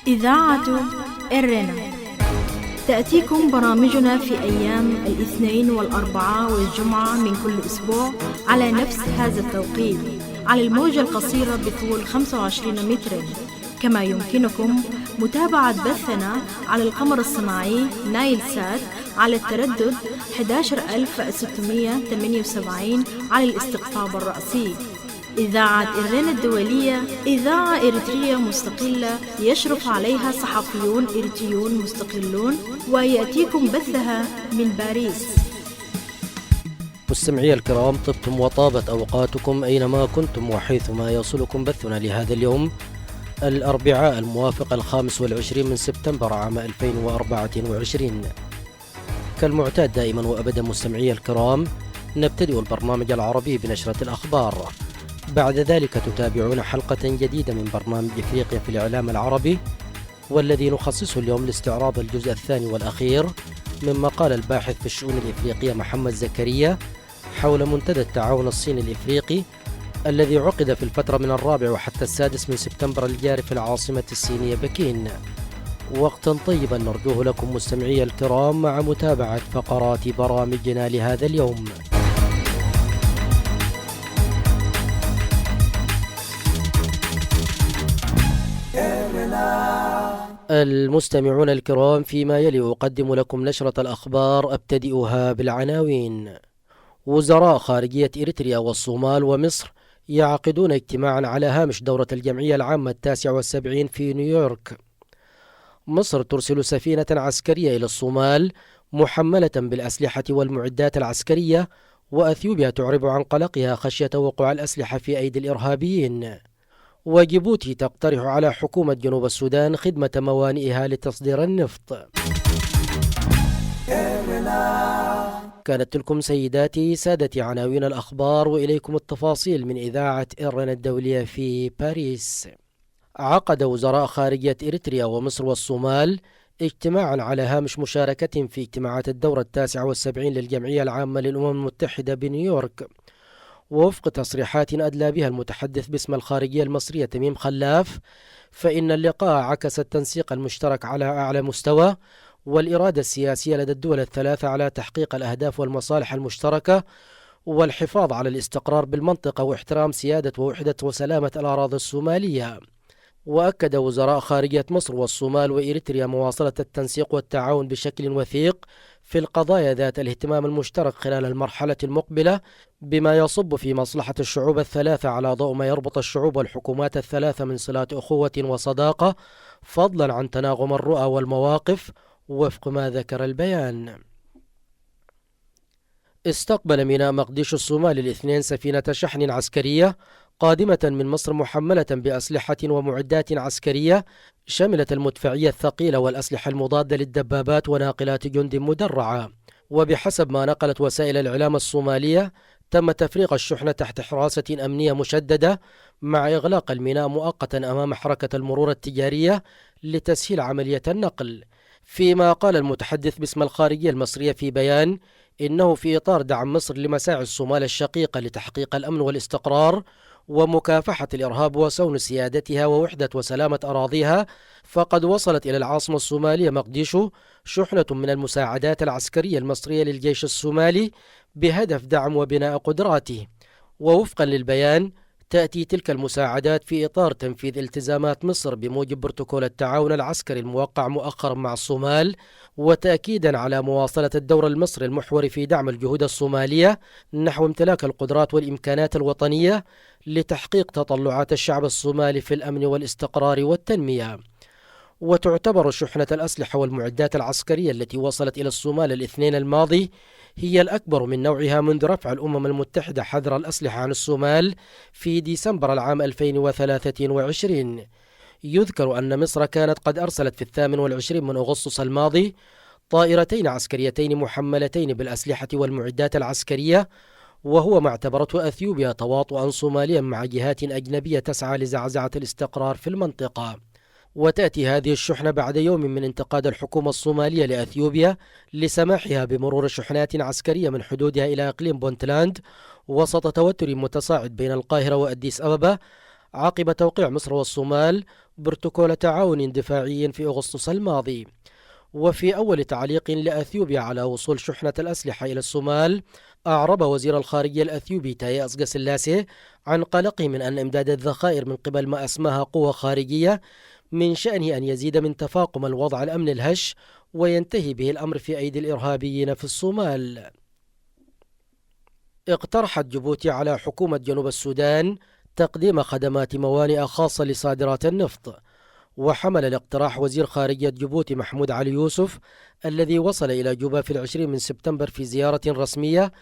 إذاعة إرنا تأتيكم برامجنا في أيام الاثنين والأربعاء والجمعة من كل أسبوع على نفس هذا التوقيت على الموجة القصيرة بطول 25 متر. كما يمكنكم متابعة بثنا على القمر الصناعي نايل سات على التردد 11678 على الاستقطاب الرأسي. إذاعة إرنا الدولية إذاعة إريترية مستقلة يشرف عليها صحفيون إريتريون مستقلون، ويأتيكم بثها من باريس. مستمعي الكرام، طبتم وطابت أوقاتكم أينما كنتم وحيثما يصلكم بثنا لهذا اليوم الأربعاء الموافق 25 من سبتمبر عام 2024. كالمعتاد دائما وأبدا مستمعي الكرام، نبتدئ البرنامج العربي بنشرة الأخبار. بعد ذلك تتابعون حلقة جديدة من برنامج إفريقيا في الإعلام العربي، والذي نخصصه اليوم لاستعراض الجزء الثاني والأخير مما قال الباحث في الشؤون الإفريقية محمد زكريا حول منتدى التعاون الصيني الإفريقي الذي عقد في الفترة من 4 وحتى 6 من سبتمبر الجاري في العاصمة الصينية بكين. وقتا طيبا نرجوه لكم مستمعي الكرام مع متابعة فقرات برامجنا لهذا اليوم. المستمعون الكرام، فيما يلي أقدم لكم نشرة الأخبار أبتدئها بالعناوين. وزراء خارجية إريتريا والصومال ومصر يعقدون اجتماعا على هامش دورة الجمعية العامة 79 في نيويورك. مصر ترسل سفينة عسكرية إلى الصومال محملة بالأسلحة والمعدات العسكرية، وأثيوبيا تعرب عن قلقها خشية وقوع الأسلحة في أيدي الإرهابيين. وجيبوتي تقترح على حكومة جنوب السودان خدمة موانئها لتصدير النفط. كانت تلكم سيداتي سادتي عناوين الأخبار، وإليكم التفاصيل من إذاعة إرنا الدولية في باريس. عقد وزراء خارجية إريتريا ومصر والصومال اجتماعا على هامش مشاركتهم في اجتماعات الدورة 79 للجمعية العامة للأمم المتحدة بنيويورك. ووفق تصريحات أدلى بها المتحدث باسم الخارجية المصرية تميم خلاف، فإن اللقاء عكس التنسيق المشترك على أعلى مستوى والإرادة السياسية لدى الدول الثلاثة على تحقيق الأهداف والمصالح المشتركة والحفاظ على الاستقرار بالمنطقة واحترام سيادة ووحدة وسلامة الأراضي الصومالية. وأكد وزراء خارجية مصر والصومال وإريتريا مواصلة التنسيق والتعاون بشكل وثيق في القضايا ذات الاهتمام المشترك خلال المرحلة المقبلة، بما يصب في مصلحة الشعوب الثلاثة على ضوء ما يربط الشعوب والحكومات الثلاثة من صلات أخوة وصداقة، فضلا عن تناغم الرؤى والمواقف وفق ما ذكر البيان. استقبل ميناء مقديشو الصومالي الاثنين سفينة شحن عسكرية قادمة من مصر محملة بأسلحة ومعدات عسكرية شملت المدفعية الثقيلة والأسلحة المضادة للدبابات وناقلات جند مدرعة. وبحسب ما نقلت وسائل الإعلام الصومالية، تم تفريغ الشحنة تحت حراسة أمنية مشددة مع إغلاق الميناء مؤقتا أمام حركة المرور التجارية لتسهيل عملية النقل. فيما قال المتحدث باسم الخارجية المصرية في بيان إنه في إطار دعم مصر لمساعي الصومال الشقيقة لتحقيق الأمن والاستقرار ومكافحة الإرهاب وصون سيادتها ووحدة وسلامة أراضيها، فقد وصلت إلى العاصمة الصومالية مقديشو شحنة من المساعدات العسكرية المصرية للجيش الصومالي بهدف دعم وبناء قدراته. ووفقا للبيان، تأتي تلك المساعدات في إطار تنفيذ التزامات مصر بموجب بروتوكول التعاون العسكري الموقع مؤخرا مع الصومال، وتأكيدا على مواصلة الدور المصري المحوري في دعم الجهود الصومالية نحو امتلاك القدرات والإمكانات الوطنية لتحقيق تطلعات الشعب الصومالي في الأمن والاستقرار والتنمية. وتعتبر شحنة الأسلحة والمعدات العسكرية التي وصلت إلى الصومال الاثنين الماضي هي الأكبر من نوعها منذ رفع الأمم المتحدة حظر الأسلحة عن الصومال في ديسمبر العام 2023. يذكر أن مصر كانت قد أرسلت في 28 من أغسطس الماضي طائرتين عسكريتين محملتين بالأسلحة والمعدات العسكرية، وهو ما اعتبرته أثيوبيا تواطؤا صوماليا مع جهات أجنبية تسعى لزعزعة الاستقرار في المنطقة. وتأتي هذه الشحنة بعد يوم من انتقاد الحكومة الصومالية لأثيوبيا لسماحها بمرور شحنات عسكرية من حدودها إلى إقليم بونتلاند، وسط توتر متصاعد بين القاهرة وأديس أبابا عقب توقيع مصر والصومال بروتوكول تعاون دفاعي في أغسطس الماضي. وفي أول تعليق لأثيوبيا على وصول شحنة الأسلحة إلى الصومال، أعرب وزير الخارجية الأثيوبي تاي أصقسلاسي عن قلقه من أن إمداد الذخائر من قبل ما أسماها قوة خارجية من شأنه أن يزيد من تفاقم الوضع الأمن الهش وينتهي به الأمر في أيدي الإرهابيين في الصومال. اقترحت جيبوتي على حكومة جنوب السودان تقديم خدمات موانئ خاصة لصادرات النفط. وحمل الاقتراح وزير خارجية جيبوتي محمود علي يوسف الذي وصل إلى جوبا في 20 سبتمبر في زيارة رسمية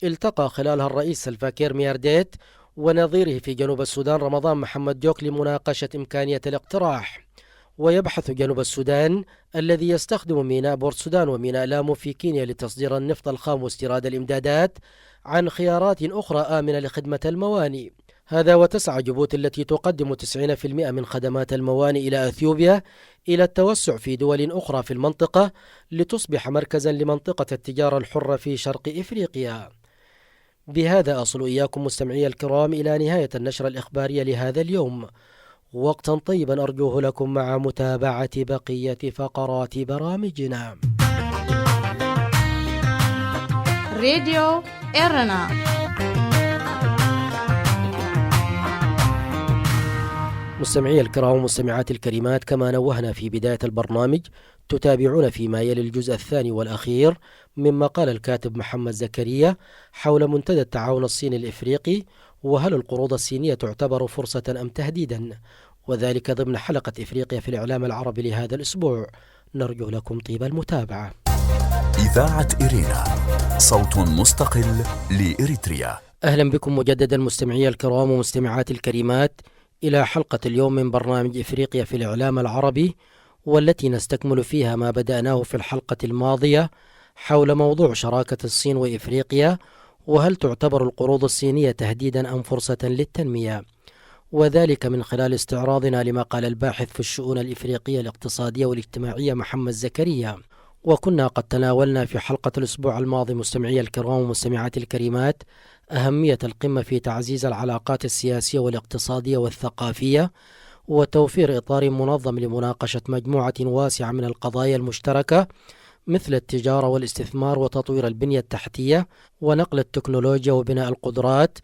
التقى خلالها الرئيس سلفا كير ميارديت ونظيره في جنوب السودان رمضان محمد جوك لمناقشة إمكانية الاقتراح. ويبحث جنوب السودان الذي يستخدم ميناء بورت سودان وميناء لامو في كينيا لتصدير النفط الخام واستيراد الإمدادات عن خيارات أخرى آمنة لخدمة الموانئ. هذا وتسعى جيبوتي التي تقدم 90% من خدمات الموانئ إلى أثيوبيا إلى التوسع في دول أخرى في المنطقة لتصبح مركزا لمنطقة التجارة الحرة في شرق إفريقيا. بهذا أصل إياكم مستمعي الكرام إلى نهاية النشرة الإخبارية لهذا اليوم. وقتا طيبا أرجوه لكم مع متابعة بقية فقرات برامجنا. راديو إيرنا. مستمعي الكرام ومستمعات الكريمات، كما نوهنا في بداية البرنامج تتابعون فيما يلي الجزء الثاني والأخير مما قال الكاتب محمد زكريا حول منتدى التعاون الصيني الإفريقي، وهل القروض الصينية تعتبر فرصة أم تهديدا، وذلك ضمن حلقة إفريقيا في الإعلام العربي لهذا الأسبوع. نرجو لكم طيب المتابعة. إذاعة إرينا، صوت مستقل لإريتريا. أهلا بكم مجددا مستمعي الكرام ومستمعات الكريمات إلى حلقة اليوم من برنامج إفريقيا في الإعلام العربي، والتي نستكمل فيها ما بدأناه في الحلقة الماضية حول موضوع شراكة الصين وإفريقيا، وهل تعتبر القروض الصينية تهديدا أم فرصة للتنمية، وذلك من خلال استعراضنا لما قال الباحث في الشؤون الإفريقية الاقتصادية والاجتماعية محمد زكريا. وكنا قد تناولنا في حلقة الأسبوع الماضي مستمعي الكرام ومستمعات الكريمات أهمية القمة في تعزيز العلاقات السياسية والاقتصادية والثقافية وتوفير إطار منظم لمناقشة مجموعة واسعة من القضايا المشتركة مثل التجارة والاستثمار وتطوير البنية التحتية ونقل التكنولوجيا وبناء القدرات،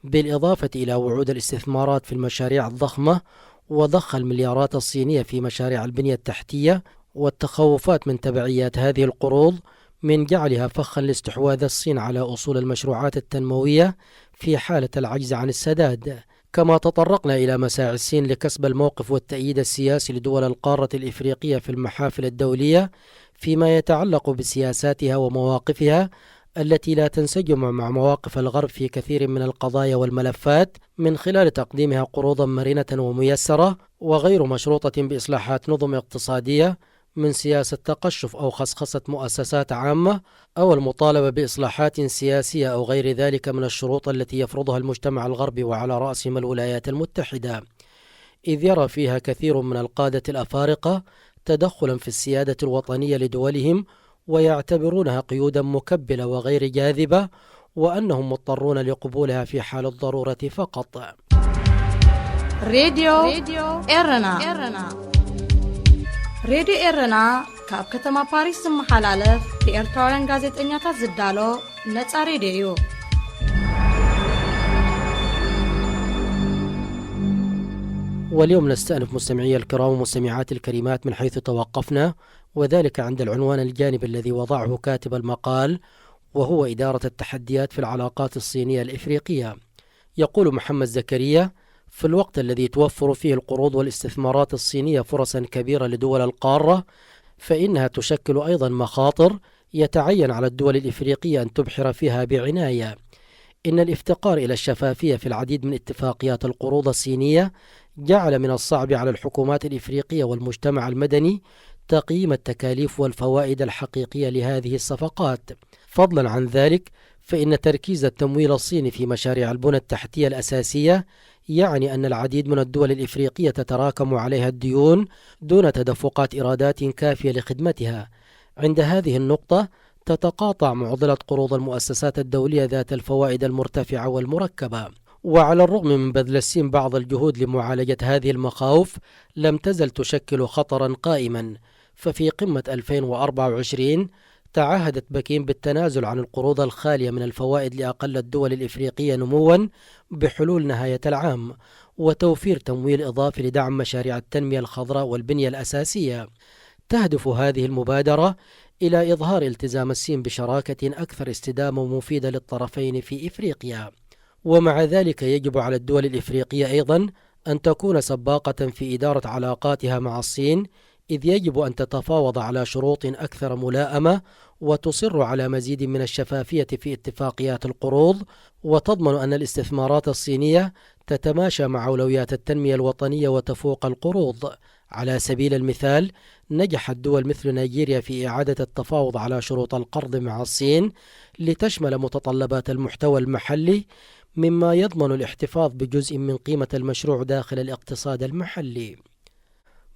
بالإضافة إلى وعود الاستثمارات في المشاريع الضخمة وضخ المليارات الصينية في مشاريع البنية التحتية، والتخوفات من تبعيات هذه القروض من جعلها فخا لاستحواذ الصين على أصول المشروعات التنموية في حالة العجز عن السداد. كما تطرقنا إلى مساعي الصين لكسب الموقف والتأييد السياسي لدول القارة الإفريقية في المحافل الدولية فيما يتعلق بسياساتها ومواقفها التي لا تنسجم مع مواقف الغرب في كثير من القضايا والملفات، من خلال تقديمها قروضا مرنة وميسرة وغير مشروطة بإصلاحات نظم اقتصادية من سياسة تقشف أو خصخصة مؤسسات عامة أو المطالبة بإصلاحات سياسية أو غير ذلك من الشروط التي يفرضها المجتمع الغربي وعلى رأسهم الولايات المتحدة، إذ يرى فيها كثير من القادة الأفارقة تدخلا في السيادة الوطنية لدولهم ويعتبرونها قيودا مكبلة وغير جاذبة، وأنهم مضطرون لقبولها في حال الضرورة فقط. راديو إيرنا. راديو إيرنا كاب كتما باريس محلالف بإرتوران غازت إنياتا زدالو نتا راديو. واليوم نستأنف مستمعي الكرام ومستمعات الكريمات من حيث توقفنا، وذلك عند العنوان الجانبي الذي وضعه كاتب المقال، وهو إدارة التحديات في العلاقات الصينية الإفريقية. يقول محمد زكريا: في الوقت الذي توفر فيه القروض والاستثمارات الصينية فرصا كبيرة لدول القارة، فإنها تشكل أيضا مخاطر يتعين على الدول الإفريقية أن تبحر فيها بعناية. إن الافتقار إلى الشفافية في العديد من اتفاقيات القروض الصينية جعل من الصعب على الحكومات الإفريقية والمجتمع المدني تقييم التكاليف والفوائد الحقيقية لهذه الصفقات. فضلا عن ذلك، فإن تركيز التمويل الصيني في مشاريع البنى التحتية الأساسية يعني أن العديد من الدول الإفريقية تتراكم عليها الديون دون تدفقات إيرادات كافية لخدمتها. عند هذه النقطة تتقاطع معضلة قروض المؤسسات الدولية ذات الفوائد المرتفعة والمركبة، وعلى الرغم من بذل الصين بعض الجهود لمعالجة هذه المخاوف لم تزل تشكل خطرا قائما. ففي قمة 2024 تعهدت بكين بالتنازل عن القروض الخالية من الفوائد لأقل الدول الإفريقية نموا بحلول نهاية العام، وتوفير تمويل إضافي لدعم مشاريع التنمية الخضراء والبنية الأساسية. تهدف هذه المبادرة إلى إظهار التزام الصين بشراكة أكثر استدامة ومفيدة للطرفين في إفريقيا. ومع ذلك يجب على الدول الإفريقية أيضا أن تكون سباقة في إدارة علاقاتها مع الصين، إذ يجب أن تتفاوض على شروط أكثر ملائمة وتصر على مزيد من الشفافية في اتفاقيات القروض، وتضمن أن الاستثمارات الصينية تتماشى مع أولويات التنمية الوطنية وتفوق القروض. على سبيل المثال، نجحت دول مثل نيجيريا في إعادة التفاوض على شروط القرض مع الصين لتشمل متطلبات المحتوى المحلي، مما يضمن الاحتفاظ بجزء من قيمة المشروع داخل الاقتصاد المحلي.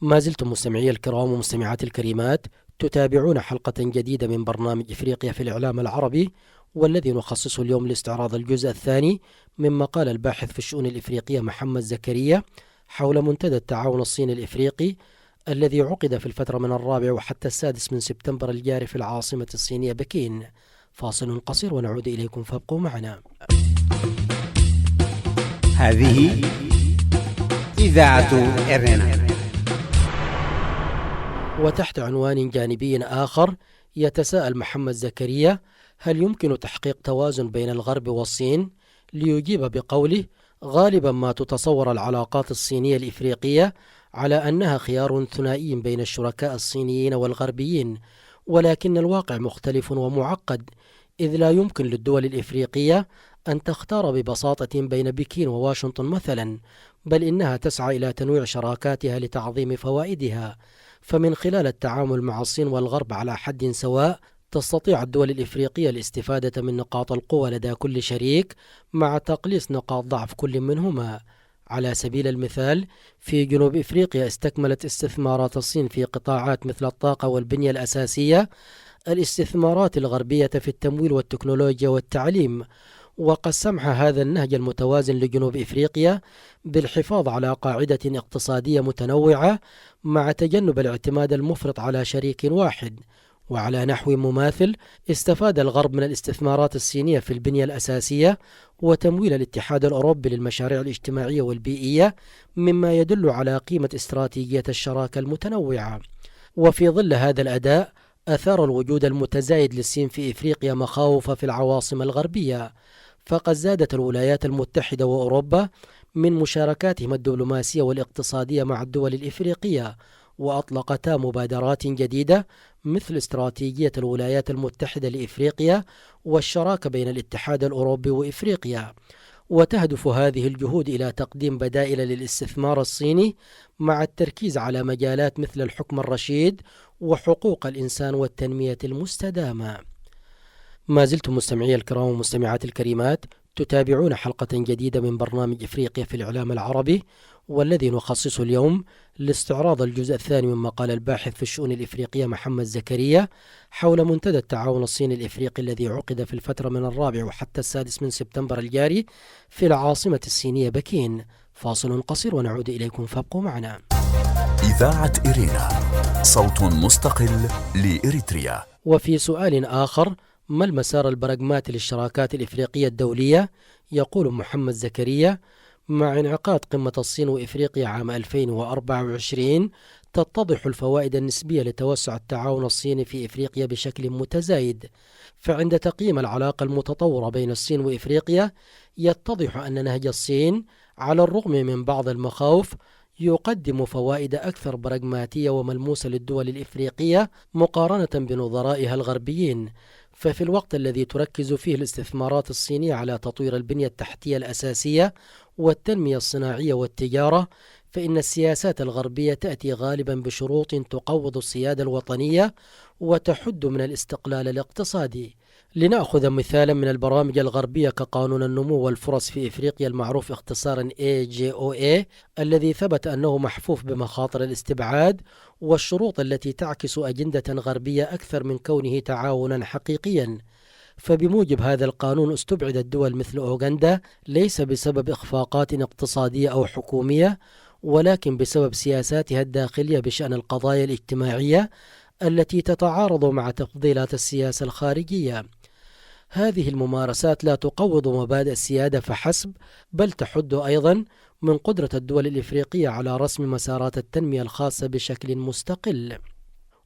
ما زلتم مستمعي الكرام ومستمعات الكريمات تتابعون حلقة جديدة من برنامج إفريقيا في الإعلام العربي، والذي نخصصه اليوم لاستعراض الجزء الثاني من مقال الباحث في الشؤون الإفريقية محمد زكريا حول منتدى التعاون الصيني الإفريقي الذي عقد في الفترة من 4 وحتى 6 من سبتمبر الجاري في العاصمة الصينية بكين. فاصل قصير ونعود إليكم فابقوا معنا. هذه إذاعة إرنا. وتحت عنوان جانبي آخر يتساءل محمد زكريا: هل يمكن تحقيق توازن بين الغرب والصين؟ ليجيب بقوله: غالبا ما تتصور العلاقات الصينية الإفريقية على أنها خيار ثنائي بين الشركاء الصينيين والغربيين، ولكن الواقع مختلف ومعقد، إذ لا يمكن للدول الإفريقية أن تختار ببساطة بين بكين وواشنطن مثلا، بل إنها تسعى إلى تنويع شراكاتها لتعظيم فوائدها. فمن خلال التعامل مع الصين والغرب على حد سواء تستطيع الدول الإفريقية الاستفادة من نقاط القوة لدى كل شريك مع تقليص نقاط ضعف كل منهما. على سبيل المثال، في جنوب إفريقيا استكملت استثمارات الصين في قطاعات مثل الطاقة والبنية الأساسية الاستثمارات الغربية في التمويل والتكنولوجيا والتعليم، وقد سمح هذا النهج المتوازن لجنوب إفريقيا بالحفاظ على قاعدة اقتصادية متنوعة مع تجنب الاعتماد المفرط على شريك واحد. وعلى نحو مماثل، استفاد الغرب من الاستثمارات الصينية في البنية الأساسية وتمويل الاتحاد الأوروبي للمشاريع الاجتماعية والبيئية، مما يدل على قيمة استراتيجية الشراكة المتنوعة. وفي ظل هذا الأداء، أثار الوجود المتزايد للصين في إفريقيا مخاوف في العواصم الغربية، فقد زادت الولايات المتحدة وأوروبا من مشاركاتهم الدبلوماسية والاقتصادية مع الدول الإفريقية، وأطلقتا مبادرات جديدة مثل استراتيجية الولايات المتحدة لإفريقيا والشراكة بين الاتحاد الأوروبي وإفريقيا. وتهدف هذه الجهود إلى تقديم بدائل للاستثمار الصيني مع التركيز على مجالات مثل الحكم الرشيد وحقوق الإنسان والتنمية المستدامة. ما زلتم مستمعي الكرام ومستمعات الكريمات تتابعون حلقة جديدة من برنامج إفريقيا في الإعلام العربي، والذي نخصصه اليوم لاستعراض الجزء الثاني من مقال الباحث في الشؤون الإفريقية محمد زكريا حول منتدى التعاون الصيني الإفريقي الذي عقد في الفترة من 4 وحتى 6 من سبتمبر الجاري في العاصمة الصينية بكين. فاصل قصير ونعود إليكم فابقوا معنا. إذاعة إرينا، صوت مستقل لإريتريا. وفي سؤال آخر: ما المسار البراغماتي للشراكات الإفريقية الدولية؟ يقول محمد زكريا: مع انعقاد قمة الصين وإفريقيا عام 2024 تتضح الفوائد النسبية لتوسع التعاون الصيني في إفريقيا بشكل متزايد. فعند تقييم العلاقة المتطورة بين الصين وإفريقيا يتضح أن نهج الصين على الرغم من بعض المخاوف يقدم فوائد أكثر براغماتية وملموسة للدول الإفريقية مقارنة بنظرائها الغربيين. ففي الوقت الذي تركز فيه الاستثمارات الصينية على تطوير البنية التحتية الأساسية والتنمية الصناعية والتجارة، فإن السياسات الغربية تأتي غالبا بشروط تقوض السيادة الوطنية وتحد من الاستقلال الاقتصادي. لنأخذ مثالا من البرامج الغربية كقانون النمو والفرص في إفريقيا المعروف اختصارا AGOA، الذي ثبت أنه محفوف بمخاطر الاستبعاد والشروط التي تعكس أجندة غربية أكثر من كونه تعاونا حقيقيا. فبموجب هذا القانون استبعدت دول مثل أوغندا ليس بسبب إخفاقات اقتصادية أو حكومية، ولكن بسبب سياساتها الداخلية بشأن القضايا الاجتماعية التي تتعارض مع تفضيلات السياسة الخارجية. هذه الممارسات لا تقوض مبادئ السيادة فحسب، بل تحد أيضا من قدرة الدول الإفريقية على رسم مسارات التنمية الخاصة بشكل مستقل.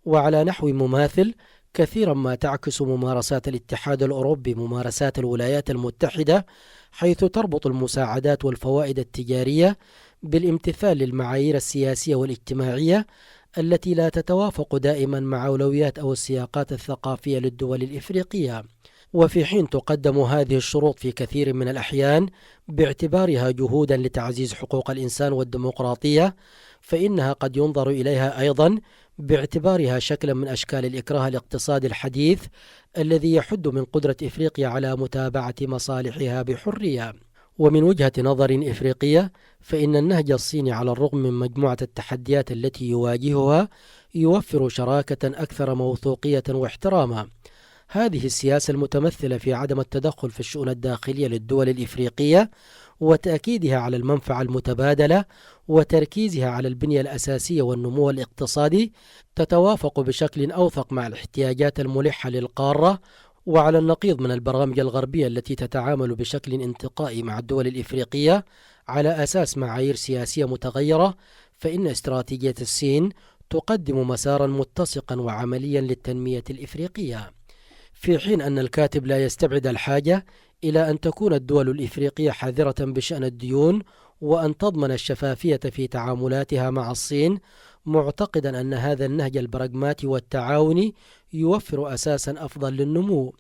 وعلى نحو مماثل، كثيرا ما تعكس ممارسات الاتحاد الأوروبي ممارسات الولايات المتحدة، حيث تربط المساعدات والفوائد التجارية بالامتثال للمعايير السياسية والاجتماعية التي لا تتوافق دائما مع أولويات أو السياقات الثقافية للدول الإفريقية. وفي حين تقدم هذه الشروط في كثير من الأحيان باعتبارها جهودا لتعزيز حقوق الإنسان والديمقراطية، فإنها قد ينظر إليها أيضا باعتبارها شكلا من أشكال الإكراه الاقتصادي الحديث الذي يحد من قدرة إفريقيا على متابعة مصالحها بحرية. ومن وجهة نظر إفريقية، فإن النهج الصيني على الرغم من مجموعة التحديات التي يواجهها يوفر شراكة أكثر موثوقية واحتراما. هذه السياسة المتمثلة في عدم التدخل في الشؤون الداخلية للدول الإفريقية وتأكيدها على المنفعة المتبادلة وتركيزها على البنية الأساسية والنمو الاقتصادي تتوافق بشكل أوثق مع الاحتياجات الملحة للقارة. وعلى النقيض من البرامج الغربية التي تتعامل بشكل انتقائي مع الدول الإفريقية على أساس معايير سياسية متغيرة، فإن استراتيجية الصين تقدم مسارا متسقا وعمليا للتنمية الإفريقية، في حين أن الكاتب لا يستبعد الحاجة إلى أن تكون الدول الإفريقية حذرة بشأن الديون وأن تضمن الشفافية في تعاملاتها مع الصين، معتقدا أن هذا النهج البراغماتي والتعاوني يوفر أساسا أفضل للنمو.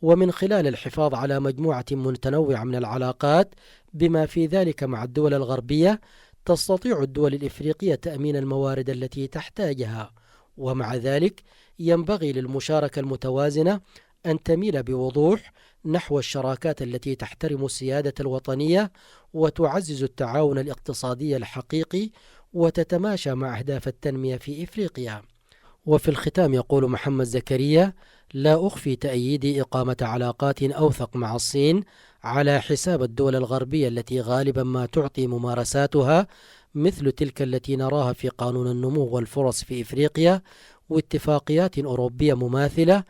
ومن خلال الحفاظ على مجموعة متنوعة من العلاقات بما في ذلك مع الدول الغربية، تستطيع الدول الإفريقية تأمين الموارد التي تحتاجها. ومع ذلك ينبغي للمشاركة المتوازنة أن تميل بوضوح نحو الشراكات التي تحترم السيادة الوطنية وتعزز التعاون الاقتصادي الحقيقي وتتماشى مع أهداف التنمية في إفريقيا. وفي الختام يقول محمد زكريا: لا أخفي تأييدي إقامة علاقات أوثق مع الصين على حساب الدول الغربية التي غالبا ما تعطي ممارساتها مثل تلك التي نراها في قانون النمو والفرص في إفريقيا واتفاقيات أوروبية مماثلة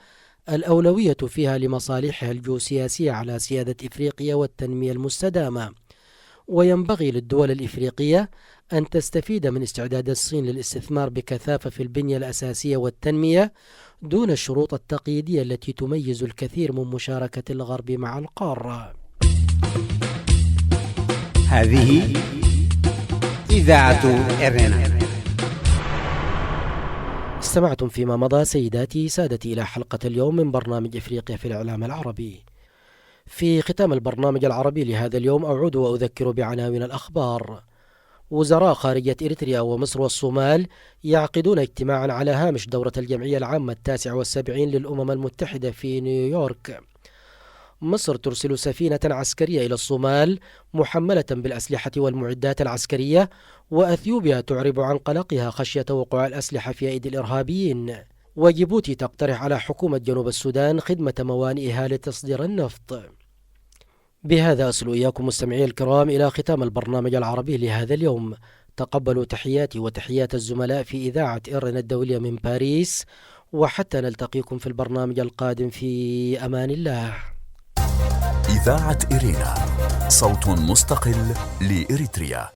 الأولوية فيها لمصالحها الجيوسياسية على سيادة إفريقيا والتنمية المستدامة. وينبغي للدول الإفريقية أن تستفيد من استعداد الصين للاستثمار بكثافة في البنية الأساسية والتنمية دون الشروط التقييدية التي تميز الكثير من مشاركة الغرب مع القارة. هذه إذاعة إرنا. استمعتم فيما مضى سيداتي سادتي إلى حلقة اليوم من برنامج إفريقيا في الإعلام العربي. في ختام البرنامج العربي لهذا اليوم أعود وأذكر بعناوين الأخبار. وزراء خارجية إريتريا ومصر والصومال يعقدون اجتماعا على هامش دورة الجمعية العامة 79 للأمم المتحدة في نيويورك. مصر ترسل سفينة عسكرية إلى الصومال محملة بالأسلحة والمعدات العسكرية، وأثيوبيا تعرب عن قلقها خشية وقوع الأسلحة في أيدي الإرهابيين. وجيبوتي تقترح على حكومة جنوب السودان خدمة موانئها لتصدير النفط. بهذا أصل إياكم مستمعي الكرام إلى ختام البرنامج العربي لهذا اليوم. تقبلوا تحياتي وتحيات الزملاء في إذاعة إرنا الدولية من باريس، وحتى نلتقيكم في البرنامج القادم في أمان الله. إذاعة إرينا، صوت مستقل لإريتريا.